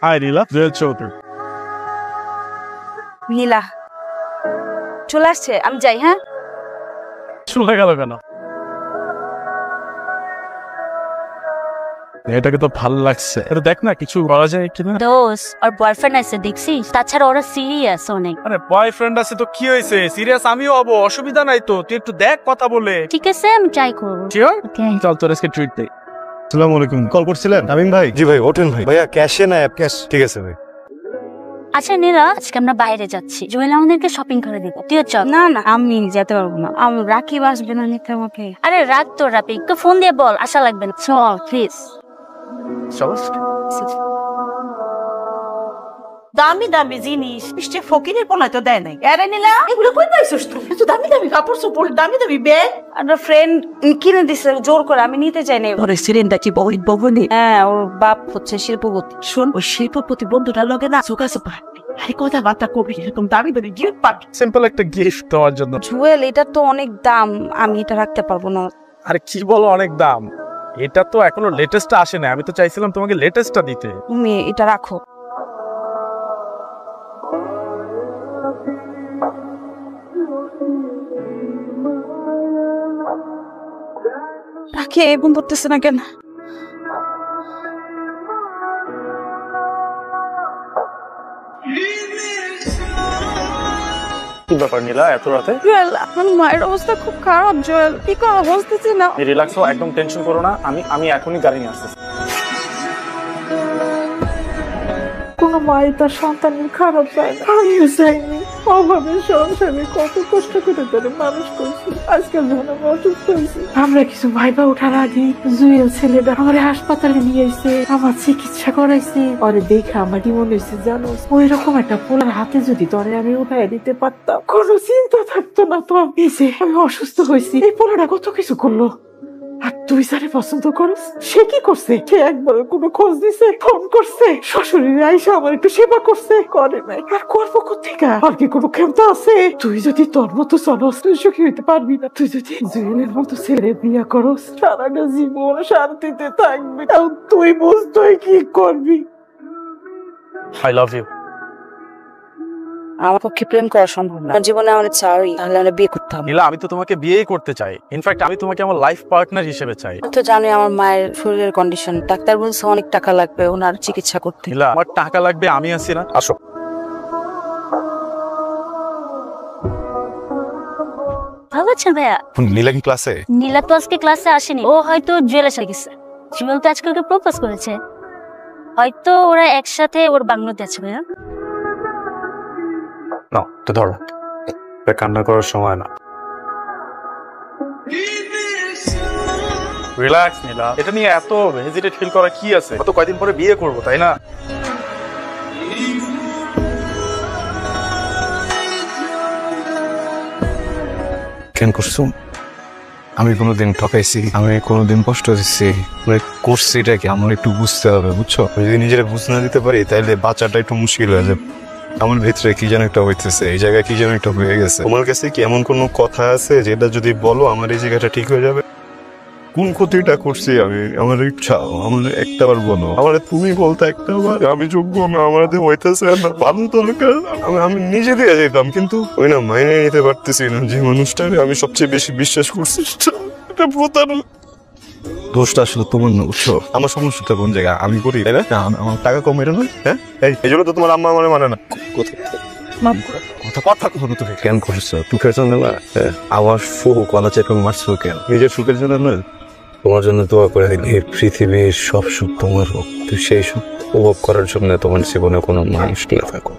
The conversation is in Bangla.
হাই নীলা, জুয়েল চৌধুরী। নীলা চলে আসছে, আমি যাই। হ্যাঁ, চলে গেল কেন? এটাকে তো ভালো লাগছে, এটা দেখ না কিছু করা যায় কিনা। দোস আর বয়ফ্রেন্ড আছে দেখছিস, তাছাড়া ওরা সিরিয়াস অনেক। আরে বয়ফ্রেন্ড আছে তো কি হয়েছে, সিরিয়াস আমিও হবো, অসুবিধা নাই তো, তুই একটু দেখ কথা বলে। ঠিক আছে, আমি ট্রাই করবো। শিওর? ওকে, চল তোর আজকে ট্রিট দেই। আসসালামু আলাইকুম, কল করছিলেন তামিম ভাই? জি ভাই, ওঠেন ভাই। ভাইয়া ক্যাশে না অ্যাপ ক্যাশ? ঠিক আছে ভাই। আচ্ছা নীলা, আজকে আমরা বাইরে যাচ্ছি, জুয়েল আমাদেরকে শপিং করে দিব, তুইও চল। না না, আমি যেতে পারবো না, আমি রাকিব আসবে না নিতে আমাকে। আরে রাখ তো রাপি, একটু ফোন দিয়ে বল আশা লাগবে না, চল প্লিজ। চল। দামি দামি জিনিস মিষ্টি ফকিরের পোলা তো দেয় নাই। এরে নিলা এগুলো কই পাইছস তুই? এত দামি দামি কাপড় চোপড়, দামি দামি ব্যাগ। আমার ফ্রেন্ড কিনে দিছে জোর করে, আমি নিতে চাই না। ওরে সিরিনটা কি বহুত ববনি? হ্যাঁ, ওর বাপ হচ্ছে শিল্পপতি। শোন, ওই শিল্পপতি বন্ধুটার লগে না চোখাচো পারবি। আরে কথাবার্তা কবি, এরকম দামি দামি গিফট পাবি। সিম্পল একটা গিফট দেওয়ার জন্য। জুয়েল, এটা তো অনেক দাম, আমি এটা রাখতে পারবো না। আরে কি বলো অনেক দাম? এটা তো এখনো লেটেস্টটা আসে না, আমি তো চাইছিলাম তোমাকে লেটেস্টটা দিতে। তুমি এটা রাখো। রাখি এবং করতেছে না কেন? কি ব্যাপার নীলা, এত রাতে? জুয়েল, আমার মায়ের অবস্থা খুব খারাপ। জুয়েল, কি করবো বুঝতেছি না। রিল্যাক্স হও, একদম টেনশন করো না, আমি এখনই গাড়ি নিয়ে আসতেছি। কোন মাই তার সন্তানের খারাপ চায় না, আমিও চাইনি। অভাবের সংসারে কত কষ্ট করে তাদের মানুষ করছি। আজকাল যখন আমি অসুস্থ হয়েছি, আমরা কিছু ভাইবা ওঠার আগে জুয়েল ছেলেটা আমার হাসপাতালে নিয়ে এসে আমার চিকিৎসা করাইছে। ওরে দেখে আমার কি মনে হয়েছে জানো, ওই রকম একটা পোলার হাতে যদি তোরে আমি উঠাই দিতে পারতাম, কোনো চিন্তা থাকতো না। তো এই যে আমি অসুস্থ হয়েছি, এই পোলাটা কত কিছু করলো। আর তুই যারে পছন্দ করিস, সে কি করছে? সে একবার কোনো খোঁজ দিছে, ফোন করছে, শ্বশুরের আইসা আমার একটু সেবা করছে? করে নাই। আর করবো কোথেকে? আর কি কোনো ক্ষমতা আছে? তুই যদি তোর মতো চলস, তুই সুখী হইতে পারবি না। তুই যদি জুয়েলের মতো ছেলে বিয়া করস, সারাটা জীবন শান্তিতে থাকবি। আর তুই বুঝ, তুই কি করবি? I love you. আমার পক্ষে প্রেম করা সম্ভব না, জীবনে আমার চাই, তাহলে আমরা বিয়ে করতাম। নীলা, আমি তো তোমাকে বিয়েই করতে চাই, ইনফ্যাক্ট আমি তোমাকে আমার লাইফ পার্টনার হিসেবে চাই। তো জানোই আমার মায়ের শরীরের কন্ডিশন, ডাক্তার বলছে অনেক টাকা লাগবে ওনার চিকিৎসা করতে। নীলা, আমার টাকা লাগবে, আমি আছি না, আসো। ভালো আছেন ভাইয়া? নীলা কি ক্লাসে? নীলা তো আজকে ক্লাসে আসেনি, ও হয়তো জুয়েল এসে গেছে। জুয়েল তো আজকে ওকে প্রপোজ করেছে, হয়তো ওরা একসাথে ওর বাংলোতে আছে। ভাইয়া না, তো ধরো, কান্না করার সময় না। রিল্যাক্স নীলা, এটা নিয়ে এত হেজিটেট ফিল করা কি আছে? তো কয়দিন পরে বিয়ে করবো, তাই না? কেন করছো? আমি কোনোদিন ঠকাইছি? আমি কোনোদিন কষ্ট দিচ্ছি? করছি এটা কি আমার একটু বুঝতে হবে, বুঝছো? যদি নিজেরা বুঝ না দিতে পারি তাহলে বাচ্চাটা একটু মুশকিল হয়ে যাবে। আমার ভিতরে কি যেন একটা হইতেছে, এই জায়গায় কি যেন একটা হয়ে গেছে। তোমার কাছে কি এমন কোনো কথা আছে যেটা যদি বলো আমার এই জায়গাটা ঠিক হয়ে যাবে? কোন ক্ষতিটা করছি আমি? আমার ইচ্ছা, আমার একটাবার বলো। আমার তুমি বলতে একটাবার আমি যোগ্য না, আমার হইতেছে না, ভালো দরকার। আমি নিজে দিয়ে যেতাম, কিন্তু ওই না মাইনে নিতে পারতেছি না যে মানুষটাকে আমি সবচেয়ে বেশি বিশ্বাস করছি। এটা প্রতারণা। দোষটা আসলে তোমার না, বুঝছো? আমার সমস্যাটা কোন জায়গায় আমি করি, তাই না? আমার টাকা কম, এটা নয়। হ্যাঁ, এই জন্য তো তোমার আম্মা আমার মানে না। কথা কখনো তুমি কেন করছো? সুখের জন্য না, আমার সুখ কলা চেপে মারছো কেন? নিজের সুখের জন্য নয়, তোমার জন্য দোয়া করে দিন এই পৃথিবীর সব সুখ তোমার হোক, তুই সেই সুখ উপভোগ করার জন্য তোমার জীবনে কোনো মানুষ না থাকো।